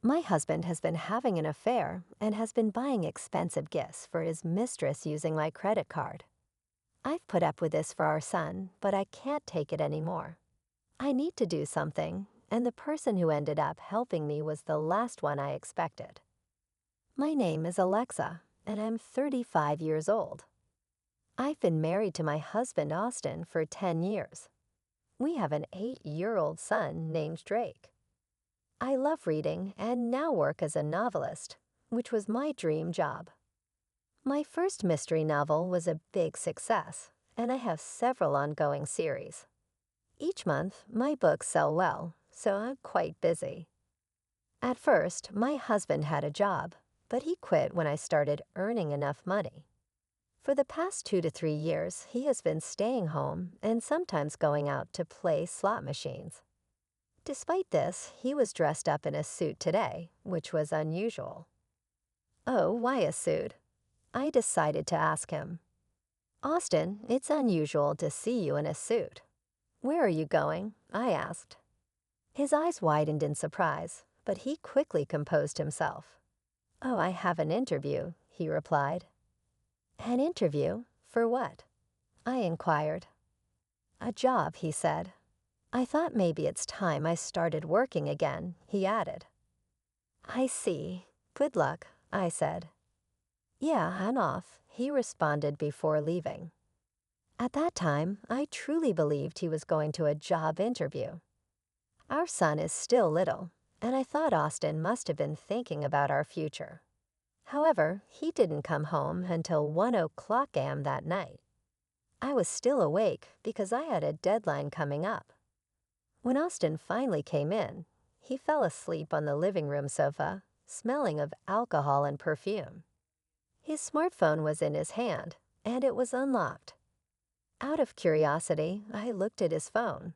My husband has been having an affair and has been buying expensive gifts for his mistress using my credit card. I've put up with this for our son, but I can't take it anymore. I need to do something, and the person who ended up helping me was the last one I expected. My name is Alexa, and I'm 35 years old. I've been married to my husband, Austin, for 10 years. We have an 8-year-old son named Drake. I love reading and now work as a novelist, which was my dream job. My first mystery novel was a big success, and I have several ongoing series. Each month, my books sell well, so I'm quite busy. At first, my husband had a job, but he quit when I started earning enough money. For the past 2 to 3 years, he has been staying home and sometimes going out to play slot machines. Despite this, he was dressed up in a suit today, which was unusual. Oh, why a suit? I decided to ask him. Austin, it's unusual to see you in a suit. Where are you going? I asked. His eyes widened in surprise, but he quickly composed himself. Oh, I have an interview, he replied. An interview? For what? I inquired. A job, he said. I thought maybe it's time I started working again, he added. I see. Good luck, I said. Yeah, I'm off, he responded before leaving. At that time, I truly believed he was going to a job interview. Our son is still little, and I thought Austin must have been thinking about our future. However, he didn't come home until 1 o'clock a.m. that night. I was still awake because I had a deadline coming up. When Austin finally came in, he fell asleep on the living room sofa, smelling of alcohol and perfume. His smartphone was in his hand, and it was unlocked. Out of curiosity, I looked at his phone.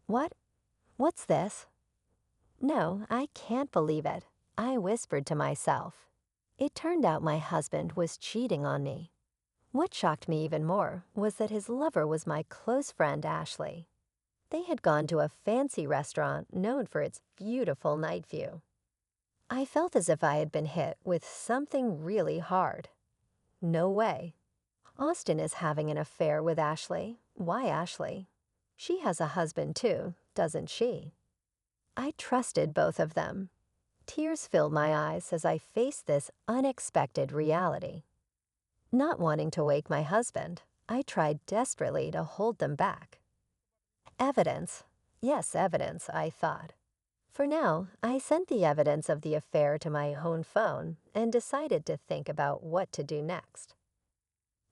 What's this? No, I can't believe it, I whispered to myself. It turned out my husband was cheating on me. What shocked me even more was that his lover was my close friend Ashley. They had gone to a fancy restaurant known for its beautiful night view. I felt as if I had been hit with something really hard. No way. Austin is having an affair with Ashley. Why Ashley? She has a husband too, doesn't she? I trusted both of them. Tears filled my eyes as I faced this unexpected reality. Not wanting to wake my husband, I tried desperately to hold them back. Evidence. Yes, evidence, I thought. For now, I sent the evidence of the affair to my own phone and decided to think about what to do next.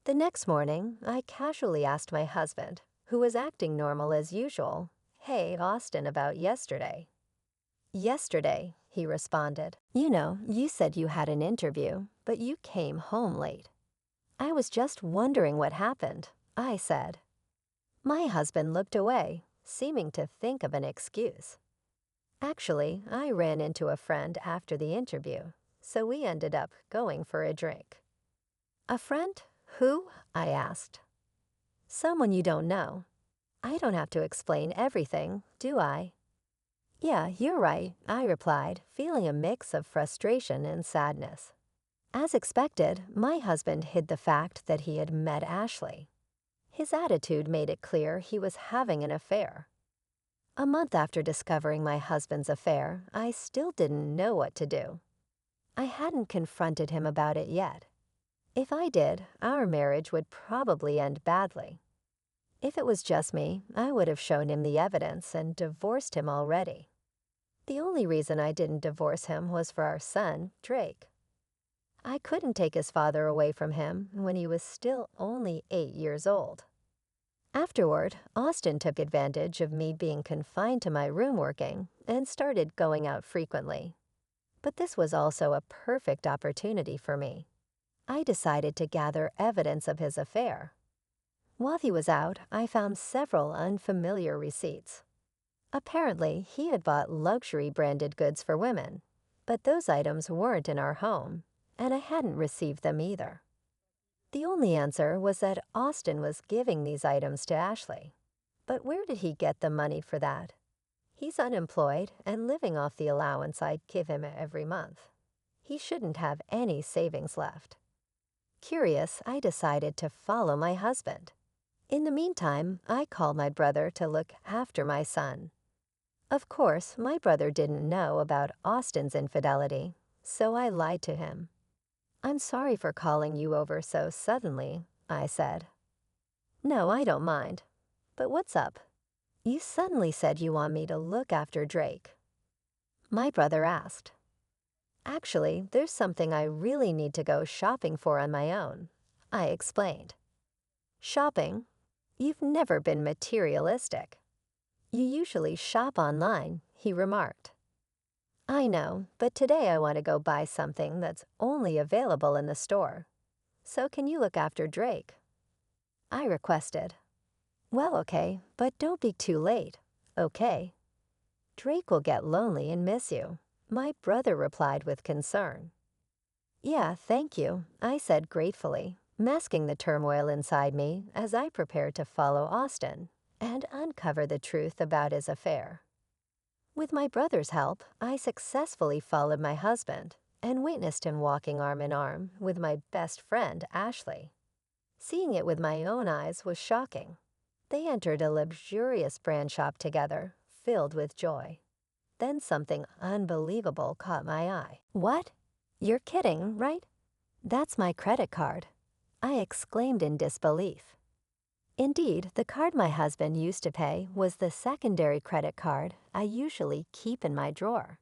The next morning, I casually asked my husband, who was acting normal as usual, "Hey, Austin, about yesterday." "Yesterday," he responded. You said you had an interview, but you came home late." "I was just wondering what happened," I said. My husband looked away, seeming to think of an excuse. Actually, I ran into a friend after the interview, so we ended up going for a drink. "A friend? Who?" I asked. "Someone you don't know." "I don't have to explain everything, do I?" "Yeah, you're right," I replied, feeling a mix of frustration and sadness. As expected, my husband hid the fact that he had met Ashley. His attitude made it clear he was having an affair. A month after discovering my husband's affair, I still didn't know what to do. I hadn't confronted him about it yet. If I did, our marriage would probably end badly. If it was just me, I would have shown him the evidence and divorced him already. The only reason I didn't divorce him was for our son, Drake. I couldn't take his father away from him when he was still only 8 years old. Afterward, Austin took advantage of me being confined to my room working and started going out frequently. But this was also a perfect opportunity for me. I decided to gather evidence of his affair. While he was out, I found several unfamiliar receipts. Apparently, he had bought luxury branded goods for women, but those items weren't in our home, and I hadn't received them either. The only answer was that Austin was giving these items to Ashley. But where did he get the money for that? He's unemployed and living off the allowance I give him every month. He shouldn't have any savings left. Curious, I decided to follow my husband. In the meantime, I called my brother to look after my son. Of course, my brother didn't know about Austin's infidelity, so I lied to him. "I'm sorry for calling you over so suddenly," I said. "No, I don't mind. But what's up? You suddenly said you want me to look after Drake," my brother asked. "Actually, there's something I really need to go shopping for on my own," I explained. "Shopping? You've never been materialistic. You usually shop online," he remarked. "I know, but today I want to go buy something that's only available in the store. So can you look after Drake?" I requested. "Well, okay, but don't be too late, okay? Drake will get lonely and miss you," my brother replied with concern. "Yeah, thank you," I said gratefully, masking the turmoil inside me as I prepared to follow Austin and uncover the truth about his affair. With my brother's help, I successfully followed my husband and witnessed him walking arm in arm with my best friend, Ashley. Seeing it with my own eyes was shocking. They entered a luxurious brand shop together, filled with joy. Then something unbelievable caught my eye. "What? You're kidding, right? That's my credit card," I exclaimed in disbelief. Indeed, the card my husband used to pay was the secondary credit card I usually keep in my drawer.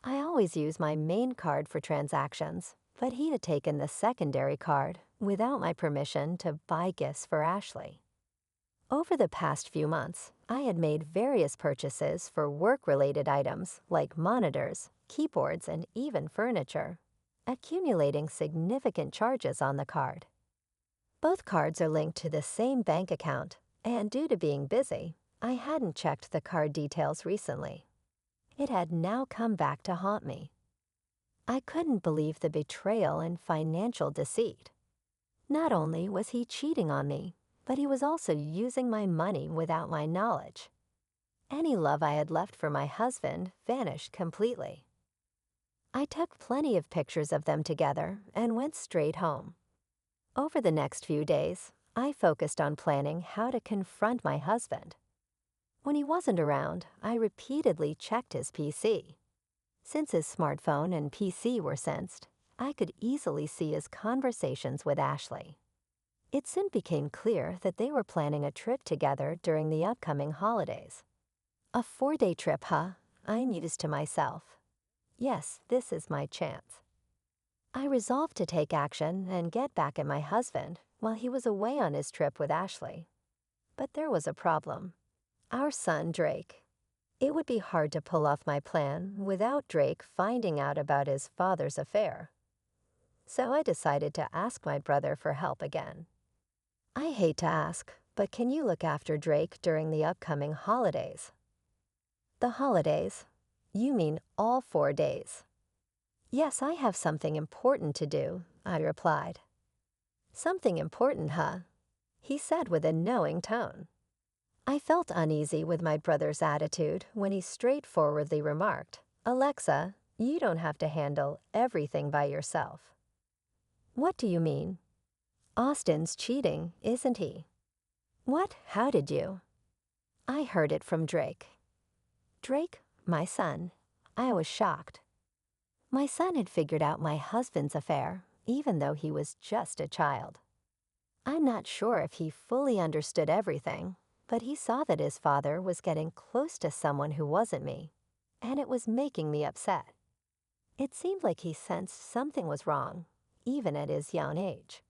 I always use my main card for transactions, but he had taken the secondary card without my permission to buy gifts for Ashley. Over the past few months, I had made various purchases for work-related items like monitors, keyboards, and even furniture, accumulating significant charges on the card. Both cards are linked to the same bank account, and due to being busy, I hadn't checked the card details recently. It had now come back to haunt me. I couldn't believe the betrayal and financial deceit. Not only was he cheating on me, but he was also using my money without my knowledge. Any love I had left for my husband vanished completely. I took plenty of pictures of them together and went straight home. Over the next few days, I focused on planning how to confront my husband. When he wasn't around, I repeatedly checked his PC. Since his smartphone and PC were sensed, I could easily see his conversations with Ashley. It soon became clear that they were planning a trip together during the upcoming holidays. "A 4-day trip, huh?" I mused to myself. "Yes, this is my chance." I resolved to take action and get back at my husband while he was away on his trip with Ashley. But there was a problem. Our son, Drake. It would be hard to pull off my plan without Drake finding out about his father's affair. So I decided to ask my brother for help again. "I hate to ask, but can you look after Drake during the upcoming holidays?" "The holidays? You mean all 4 days?" "Yes, I have something important to do," I replied. "Something important, huh?" he said with a knowing tone. I felt uneasy with my brother's attitude when he straightforwardly remarked, "Alexa, you don't have to handle everything by yourself." "What do you mean?" "Austin's cheating, isn't he?" "What? How did you?" "I heard it from Drake." "Drake? My son." I was shocked. My son had figured out my husband's affair, even though he was just a child. I'm not sure if he fully understood everything, but he saw that his father was getting close to someone who wasn't me, and it was making me upset. It seemed like he sensed something was wrong, even at his young age.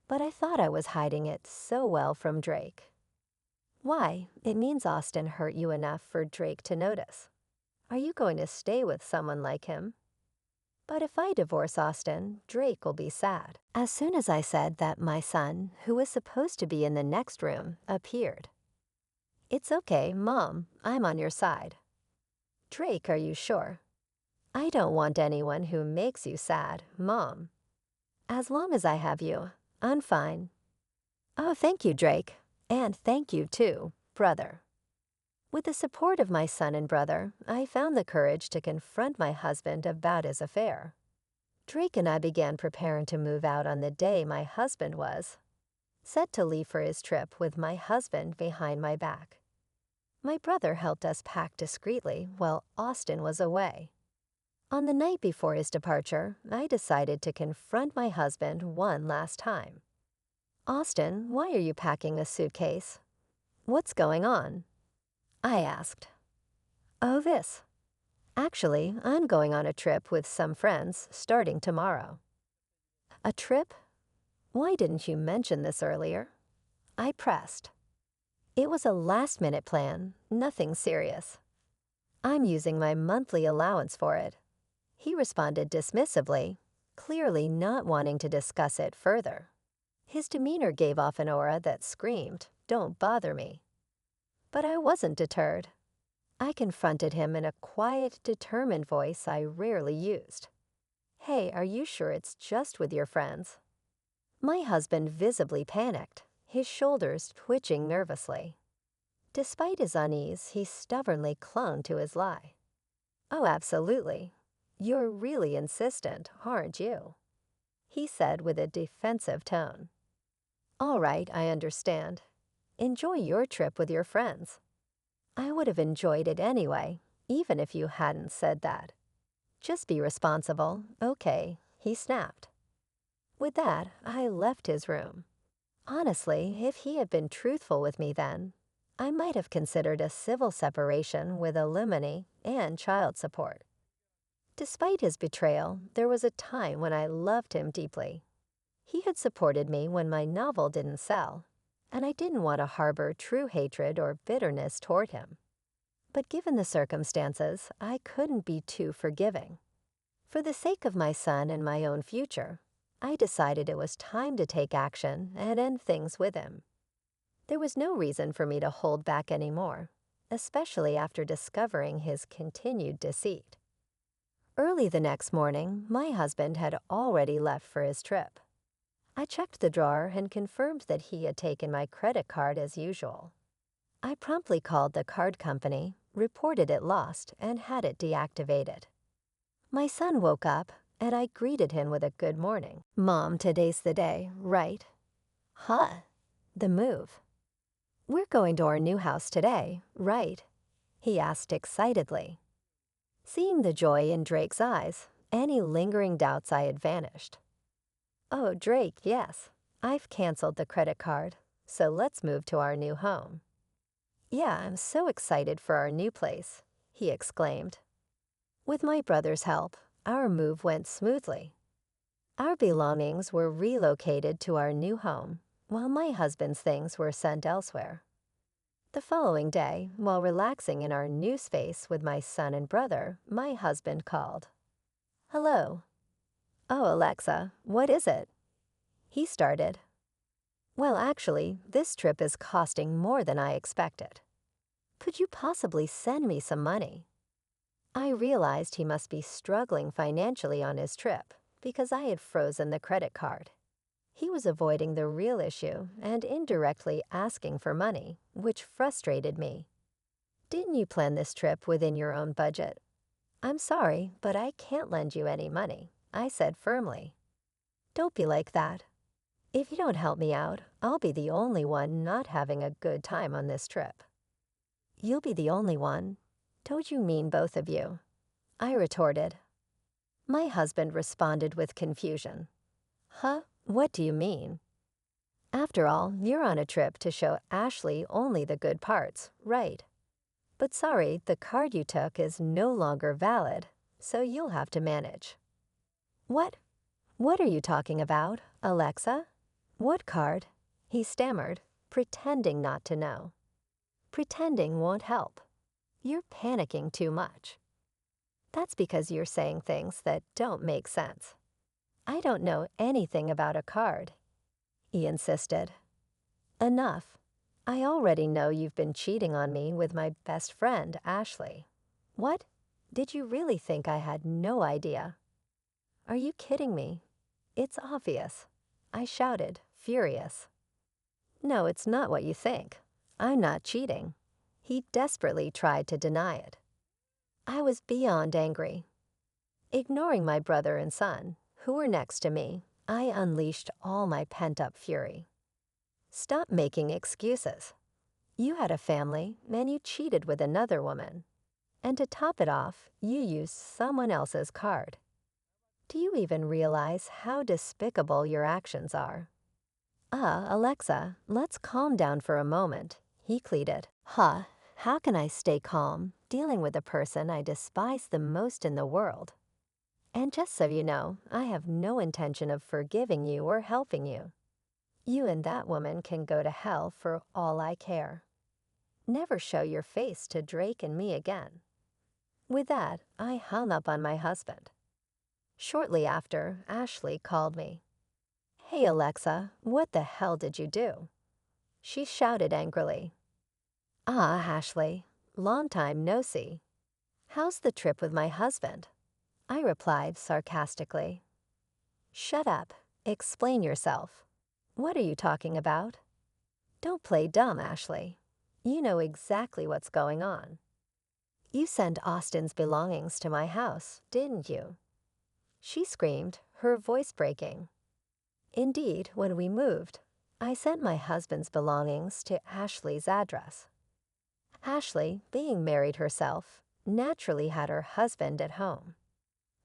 But I thought I was hiding it so well from Drake. "Why? It means Austin hurt you enough for Drake to notice. Are you going to stay with someone like him?" "But if I divorce Austin, Drake will be sad." As soon as I said that, my son, who was supposed to be in the next room, appeared. "It's okay, Mom, I'm on your side." "Drake, are you sure?" "I don't want anyone who makes you sad, Mom. As long as I have you, I'm fine." "Oh, thank you, Drake. And thank you too, brother." With the support of my son and brother, I found the courage to confront my husband about his affair. Drake and I began preparing to move out on the day my husband was set to leave for his trip with my husband behind my back. My brother helped us pack discreetly while Austin was away. On the night before his departure, I decided to confront my husband one last time. "Austin, why are you packing a suitcase? What's going on?" I asked. "Oh, this. Actually, I'm going on a trip with some friends starting tomorrow." "A trip? Why didn't you mention this earlier?" I pressed. "It was a last-minute plan, nothing serious. I'm using my monthly allowance for it." He responded dismissively, clearly not wanting to discuss it further. His demeanor gave off an aura that screamed, "Don't bother me." But I wasn't deterred. I confronted him in a quiet, determined voice I rarely used. "Hey, are you sure it's just with your friends?" My husband visibly panicked, his shoulders twitching nervously. Despite his unease, he stubbornly clung to his lie. "Oh, absolutely. You're really insistent, aren't you?" he said with a defensive tone. "All right, I understand. Enjoy your trip with your friends." I would have enjoyed it anyway, even if you hadn't said that. "Just be responsible, okay," he snapped. With that, I left his room. Honestly, if he had been truthful with me then, I might have considered a civil separation with alimony and child support. Despite his betrayal, there was a time when I loved him deeply. He had supported me when my novel didn't sell, and I didn't want to harbor true hatred or bitterness toward him. But given the circumstances, I couldn't be too forgiving. For the sake of my son and my own future, I decided it was time to take action and end things with him. There was no reason for me to hold back anymore, especially after discovering his continued deceit. Early the next morning, my husband had already left for his trip. I checked the drawer and confirmed that he had taken my credit card as usual. I promptly called the card company, reported it lost, and had it deactivated. My son woke up, and I greeted him with a "Good morning. Mom, today's the day, right?" "Huh? The move. We're going to our new house today, right?" he asked excitedly. Seeing the joy in Drake's eyes, any lingering doubts I had vanished. "Oh, Drake, yes. I've canceled the credit card, so let's move to our new home." "Yeah, I'm so excited for our new place," he exclaimed. With my brother's help, our move went smoothly. Our belongings were relocated to our new home, while my husband's things were sent elsewhere. The following day, while relaxing in our new space with my son and brother, my husband called. "Hello." "Oh, Alexa, what is it?" he started. "Well, actually, this trip is costing more than I expected. Could you possibly send me some money?" I realized he must be struggling financially on his trip because I had frozen the credit card. He was avoiding the real issue and indirectly asking for money, which frustrated me. "Didn't you plan this trip within your own budget?" "I'm sorry, but I can't lend you any money," I said firmly. "Don't be like that. If you don't help me out, I'll be the only one not having a good time on this trip." "You'll be the only one. Don't you mean both of you?" I retorted. My husband responded with confusion. "Huh? What do you mean?" "After all, you're on a trip to show Ashley only the good parts, right? But sorry, the card you took is no longer valid, so you'll have to manage." "What? What are you talking about, Alexa? What card?" he stammered, pretending not to know. "Pretending won't help. You're panicking too much." "That's because you're saying things that don't make sense. I don't know anything about a card," he insisted. "Enough. I already know you've been cheating on me with my best friend, Ashley." "What? Did you really think I had no idea?" "Are you kidding me? It's obvious," I shouted, furious. "No, it's not what you think. I'm not cheating," He desperately tried to deny it. I was beyond angry. Ignoring my brother and son, who were next to me, I unleashed all my pent-up fury. Stop making excuses. You had a family, and you cheated with another woman. And to top it off, you used someone else's card. Do you even realize how despicable your actions are? Alexa, let's calm down for a moment, he pleaded. How can I stay calm, dealing with a person I despise the most in the world? And just so you know, I have no intention of forgiving you or helping you. You and that woman can go to hell for all I care. Never show your face to Drake and me again. With that, I hung up on my husband. Shortly after, Ashley called me. Hey Alexa, what the hell did you do? She shouted angrily. Ashley, long time no see. How's the trip with my husband? I replied sarcastically. Shut up. Explain yourself. What are you talking about? Don't play dumb, Ashley. You know exactly what's going on. You sent Austin's belongings to my house, didn't you? She screamed, her voice breaking. Indeed, when we moved, I sent my husband's belongings to Ashley's address. Ashley, being married herself, naturally had her husband at home.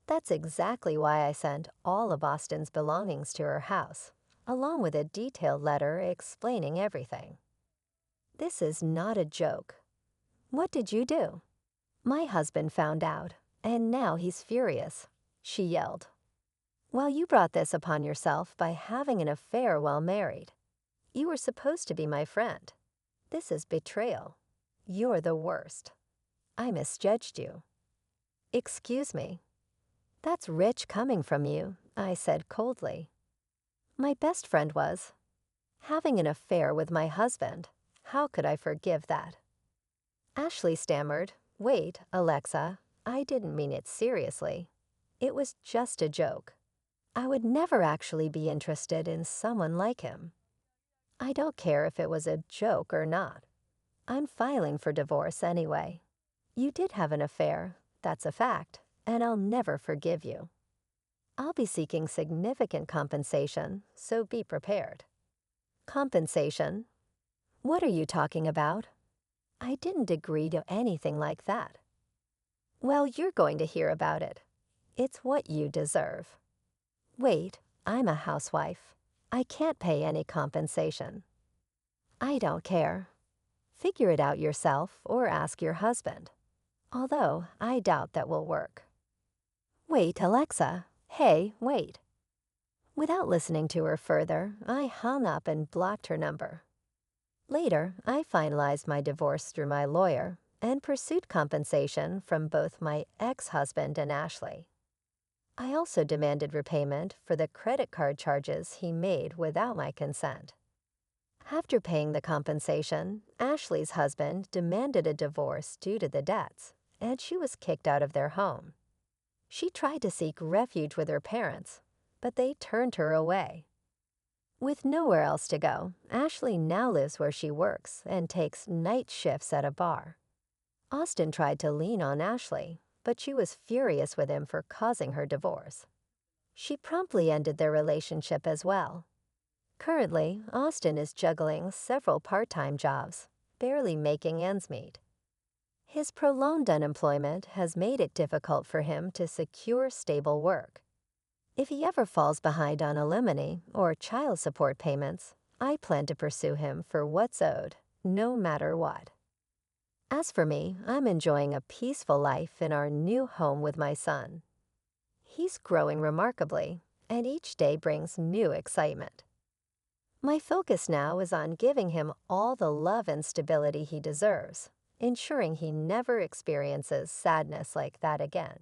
That's exactly why I sent all of Austin's belongings to her house, along with a detailed letter explaining everything. This is not a joke. What did you do? My husband found out, and now he's furious, she yelled. Well, you brought this upon yourself by having an affair while married. You were supposed to be my friend. This is betrayal. You're the worst. I misjudged you. Excuse me. That's rich coming from you, I said coldly. My best friend was. Having an affair with my husband. How could I forgive that? Ashley stammered, Wait, Alexa, I didn't mean it seriously. It was just a joke. I would never actually be interested in someone like him. I don't care if it was a joke or not. I'm filing for divorce anyway. You did have an affair, that's a fact, and I'll never forgive you. I'll be seeking significant compensation, so be prepared. Compensation? What are you talking about? I didn't agree to anything like that. Well, you're going to hear about it. It's what you deserve. Wait, I'm a housewife. I can't pay any compensation. I don't care. Figure it out yourself or ask your husband. Although I doubt that will work. Wait, Alexa. Hey, wait. Without listening to her further, I hung up and blocked her number. Later, I finalized my divorce through my lawyer and pursued compensation from both my ex-husband and Ashley. I also demanded repayment for the credit card charges he made without my consent. After paying the compensation, Ashley's husband demanded a divorce due to the debts, and she was kicked out of their home. She tried to seek refuge with her parents, but they turned her away. With nowhere else to go, Ashley now lives where she works and takes night shifts at a bar. Austin tried to lean on Ashley, but she was furious with him for causing her divorce. She promptly ended their relationship as well. Currently, Austin is juggling several part-time jobs, barely making ends meet. His prolonged unemployment has made it difficult for him to secure stable work. If he ever falls behind on alimony or child support payments, I plan to pursue him for what's owed, no matter what. As for me, I'm enjoying a peaceful life in our new home with my son. He's growing remarkably, and each day brings new excitement. My focus now is on giving him all the love and stability he deserves, ensuring he never experiences sadness like that again.